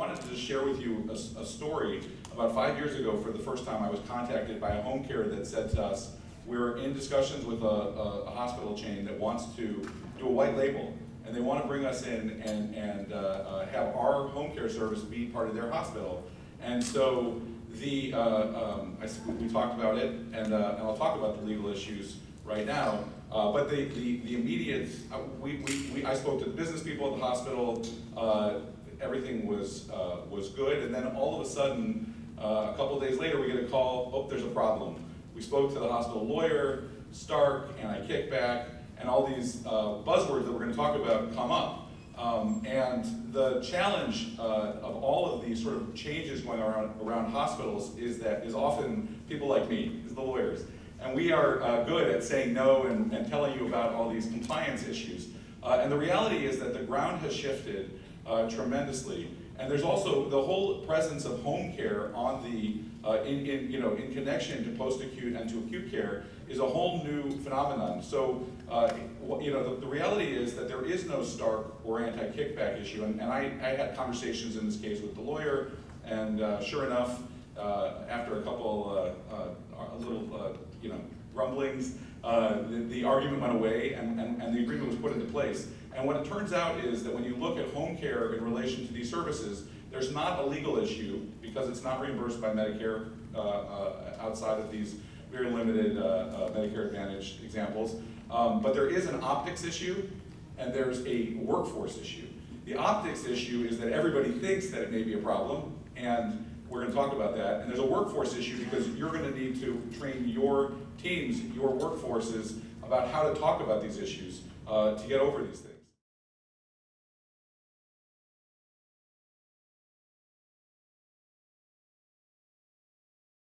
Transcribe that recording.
wanted to just share with you a story. About 5 years ago, for the first time, I was contacted by a home care that said to us, we're in discussions with a hospital chain that wants to do a white label, and they want to bring us in and have our home care service be part of their hospital. And so we talked about it, and I'll talk about the legal issues right now. But the immediate, I spoke to the business people at the hospital. Everything was good, and then all of a sudden, a couple of days later, we get a call. Oh, there's a problem. We spoke to the hospital lawyer, Stark, anti-kickback, and all these buzzwords that we're going to talk about come up. And the challenge of all of these sort of changes going around hospitals is often people like me, is the lawyers. And we are good at saying no and telling you about all these compliance issues. And the reality is that the ground has shifted tremendously. And there's also the whole presence of home care on the in connection to post-acute and to acute care is a whole new phenomenon. So the reality is that there is no Stark or anti-kickback issue. And I had conversations in this case with the lawyer, and sure enough, after a couple little rumblings, the argument went away, and the agreement was put into place. And what it turns out is that when you look at home care in relation to these services, there's not a legal issue because it's not reimbursed by Medicare outside of these very limited Medicare Advantage examples. But there is an optics issue, and there's a workforce issue. The optics issue is that everybody thinks that it may be a problem, and we're going to talk about that. And there's a workforce issue because you're going to need to train your teams, your workforces, about how to talk about these issues to get over these things.